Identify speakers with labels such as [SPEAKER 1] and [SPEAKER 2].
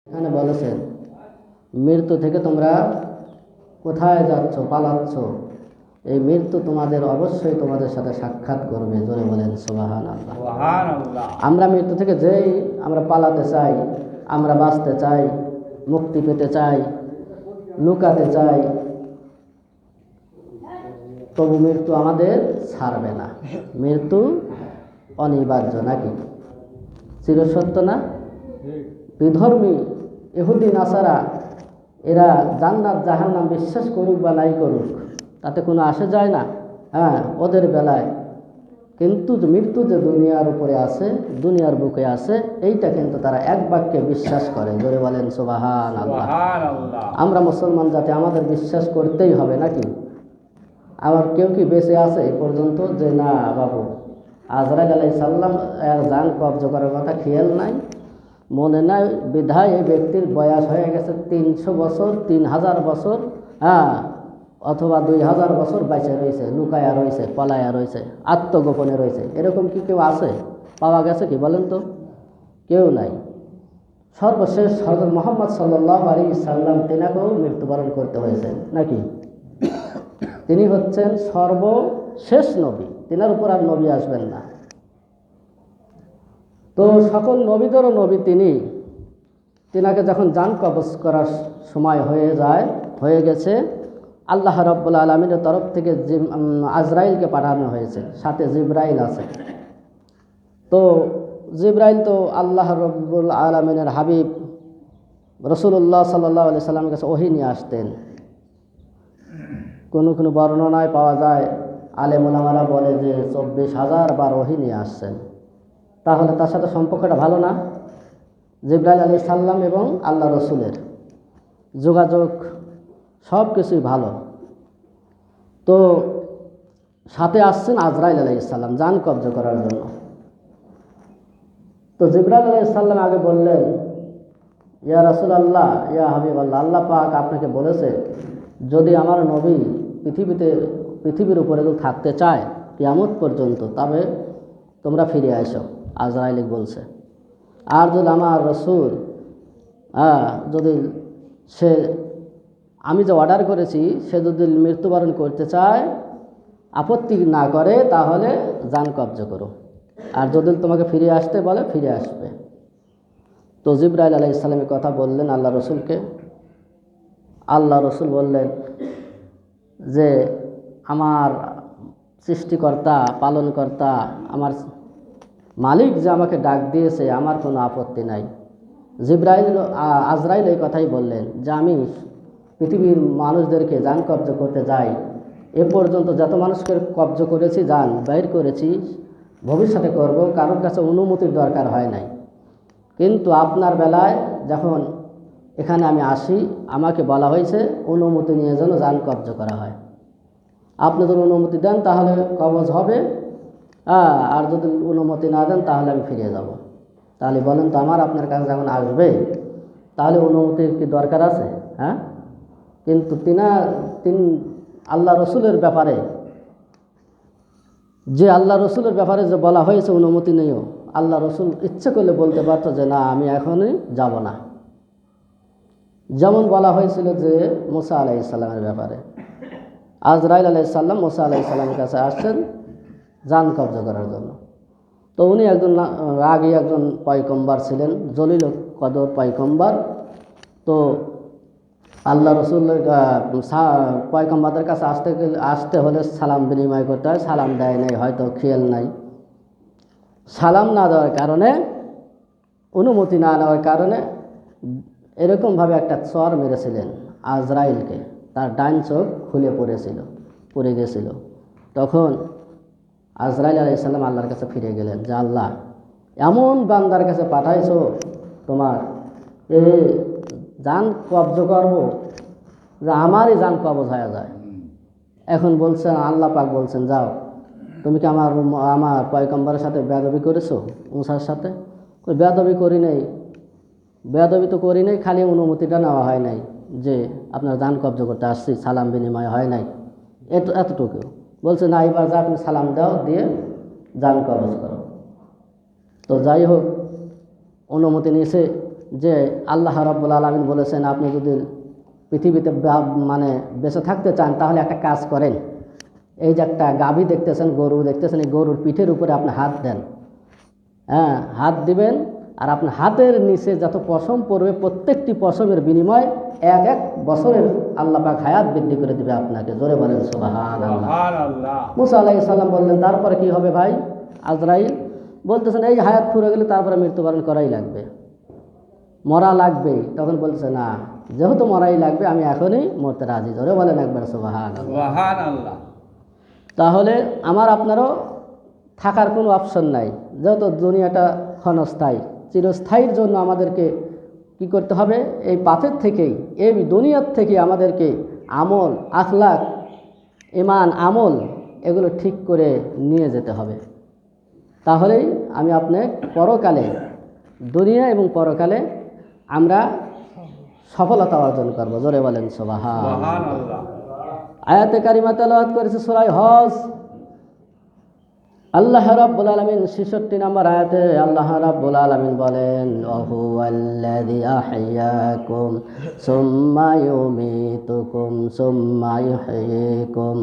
[SPEAKER 1] এখানে বলেছেন মৃত্যু থেকে তোমরা কোথায় যাচ্ছ, পালাচ্ছ? এই মৃত্যু তোমাদের অবশ্যই তোমাদের সাথে সাক্ষাৎ করবে। জোরে বলেন সুবহানাল্লাহ। আমরা মৃত্যু থেকে যেই আমরা পালাতে চাই, আমরা বাঁচতে চাই, মুক্তি পেতে চাই, লুকাতে চাই, তবু মৃত্যু আমাদের ছাড়বে না। মৃত্যু অনিবার্য, নাকি চিরসত্য না? বিধর্মী ইহুদি নাসারা এরা জান্নাত জাহান্নাম বিশ্বাস করুক বা নাই করুক, তাতে কোনো আসে যায় না। ওদের বেলায় কিন্তু মৃত্যু যে দুনিয়ার উপরে আছে, দুনিয়ার বুকে আছে, এইটা কিন্তু তারা এক বাক্যে বিশ্বাস করে। জোরে বলেন সুবহানাল্লাহ। আমরা মুসলমান জাতি, আমাদের বিশ্বাস করতেই হবে, নাকি? আবার কেউ কি বেঁচে আছে এই পর্যন্ত যে না বাবু আজরাইল আলাইহিস সালাম এর জান কবজ করার কথা খেয়াল নাই, মনে নাই, বিধায় এই ব্যক্তির বয়স হয়ে গেছে 300 বছর, 3000 বছর, অথবা 2000 বছর বেঁচে রয়েছে, লুকায়া রয়েছে, পলায়া রয়েছে, আত্মগোপনে রয়েছে। এরকম কি কেউ আছে? পাওয়া গেছে কি বলেন তো? কেউ নাই। সর্বশেষ হযরত মুহাম্মদ সাল্লাল্লাহু আলাইহি সাল্লাম তিনাকেও মৃত্যুবরণ করতে হয়েছে, নাকি? তিনি হচ্ছেন সর্বশেষ নবী, তিনার উপর আর নবী আসবেন না। তো সকল নবীদেরও নবী তিনি। তিনাকে যখন জান কবজ করার সময় হয়ে গেছে, আল্লাহ রাব্বুল আলামিনের তরফ থেকে আজরাইলকে পাঠানো হয়েছে, সাথে জিবরাইল আছে। তো জিবরাইল তো আল্লাহ রাব্বুল আলামিনের হাবিব রাসূলুল্লাহ সাল্লাল্লাহু আলাইহি সাল্লামের কাছে ওহী নিয়ে আসতেন। কোনো কোনো বর্ণনায় পাওয়া যায়, আলেম উলামারা বলে যে 24,000 বার ওহী নিয়ে আসছেন। তাহলে তার সাথে সম্পর্কটা ভালো না? জিবরাইল আলাইহিস সালাম এবং আল্লাহ রসুলের যোগাযোগ সব কিছুই ভালো। তো সাথে আসছেন আজরাইল আলাইহিস সালাম জান কবজ করার জন্য। তো জিবরাইল আলাইহিস সালাম আগে বললেন, ইয়া রাসূলুল্লাহ, ইয়া হাবিবাল্লাহ, আল্লাহ পাক আপনাকে বলেছে যদি আমার নবী পৃথিবীর উপরে যদি থাকতে চায় কিয়ামত পর্যন্ত, তবে তোমরা ফিরে আসো। আজরাইল বলছে, আর যদি আমার রসুল যদি আমি যে অর্ডার করেছি সে যদি মৃত্যুবরণ করতে চায়, আপত্তি না করে, তাহলে জান কবজ করো, আর যদি তোমাকে ফিরে আসতে বলে ফিরে আসবে। তো জিবরাইল আলাইহিস সালামের কথা বললেন আল্লাহ রসুলকে। আল্লাহ রসুল বললেন যে আমার সৃষ্টিকর্তা, পালনকর্তা, আমার মালিক যে আমাকে ডাক দিয়েছে, আমার কোনো আপত্তি নাই। আজরাইল এই কথাই বললেন যে আমি পৃথিবীর মানুষদেরকে জান কবজ করতে যাই, এ পর্যন্ত যত মানুষকে কবজ করেছি, জান বাইর করেছি, ভবিষ্যতে করব, কারোর কাছে অনুমতির দরকার হয় নাই। কিন্তু আপনার বেলায় যখন এখানে আমি আসি, আমাকে বলা হয়েছে অনুমতি নিয়ে যেন জান কবজ করা হয়। আপনি যদি অনুমতি দেন তাহলে কবজ হবে, আর যদি অনুমতি না দেন তাহলে আমি ফিরে যাব। তাহলে বলেন তো, আমার আপনার কাছে যখন আসবে তাহলে অনুমতির কি দরকার আছে? কিন্তু তিনি আল্লাহ রসুলের ব্যাপারে যে বলা হয়েছে অনুমতি নেইও, আল্লাহ রসুল ইচ্ছে করলে বলতে পারতো যে না, আমি এখনই যাব না। যেমন বলা হয়েছিল যে মুসা আলাইহিস সালামের ব্যাপারে, আজরাইল আলাইহিস সালাম মুসা আলাইহিস সালামের কাছে আসছেন জান কবজ করার জন্য। তো উনি আগে একজন পয়গম্বর ছিলেন, জলিল কদর পয়গম্বর। তো আল্লাহ রসুলের পয়গম্বরদের কাছে আসতে হলে সালাম বিনিময় করতে হয়। সালাম দেয় নাই, হয়তো খেয়াল নাই। সালাম না দেওয়ার কারণে, অনুমতি না নেওয়ার কারণে এরকমভাবে একটা চর মেরেছিলেন আজরাইলকে। তার ডান চোখ পড়ে গেছিল। তখন আজরাইল আলাইহিস সালাম আল্লাহর কাছে ফিরে গেলেন যে আল্লাহ, এমন বান্দার কাছে পাঠাইছো তোমার জান কবজ করবো যে আমারই জান কবজ হয়ে যায়। এখন বলছেন, আল্লাহ পাক বলছেন, যাও, তুমি কি আমার পয়গম্বরের সাথে বেয়াদবি করেছো? মুসার সাথে বেয়াদবি করি নাই, খালি অনুমতিটা নেওয়া হয় নাই যে আপনার জান কবজ করতে আসছি, সালাম বিনিময় হয় নাই, এতটুকু বলছে। না, এবার যা, তুমি সালাম দাও, দিয়ে জান কবজ করো। তো যাই হোক, অনুমতি নিয়েছে যে আল্লাহ রাব্বুল আলামিন বলেছেন আপনি যদি পৃথিবীতে মানে বেঁচে থাকতে চান তাহলে একটা কাজ করেন, এই যে একটা গাভী দেখতেছেন, গরু দেখতেছেন, এই গরুর পিঠের উপরে আপনি হাত দেন, হ্যাঁ হাত দিবেন, আর আপনার হাতের নিচে যত পশম পড়বে প্রত্যেকটি পশমের বিনিময় এক এক বছরের আল্লাহ পাক হায়াত বৃদ্ধি করে দিবে আপনাকে। জোরে বলেন সুবহানাল্লাহ। মুসা আলাইহিস সালাম বললেন তারপরে কি হবে ভাই? আজরাইল বলতেছেন এই হায়াত ফুরে গেলে তারপরে মৃত্যুবরণ করাই লাগবে, মরা লাগবেই। তখন বলছে না, যেহেতু মরাই লাগবে আমি এখনই মরতে রাজি। জোরে বলেন একবার সুবহানাল্লাহ। তাহলে আমার আপনারও থাকার কোনো অপশন নাই, যেহেতু দুনিয়াটা ক্ষণস্থায়ী, চিরস্থায়ীর জন্য আমাদেরকে কি করতে হবে? এই পাথের থেকেই, এই দুনিয়ার থেকে আমাদেরকে আমল, আখলাক, ইমান, আমল এগুলো ঠিক করে নিয়ে যেতে হবে। তাহলেই আমি আপনার পরকালে, দুনিয়া এবং পরকালে আমরা সফলতা অর্জন করবো। জোরে বলেন সুবহানাল্লাহ। আয়াতে কারিমা তেলাওয়াত করেছে সূরা হজ। আল্লাহ রাব্বুল আলামিন ৬৬ নম্বর আয়াতে আল্লাহ রাব্বুল আলামিন বলেন ওয়াহুয়াল্লাযী আহইয়াকুম সুম্মা ইউমীতুকুম সুম্মা ইউহয়ীকুম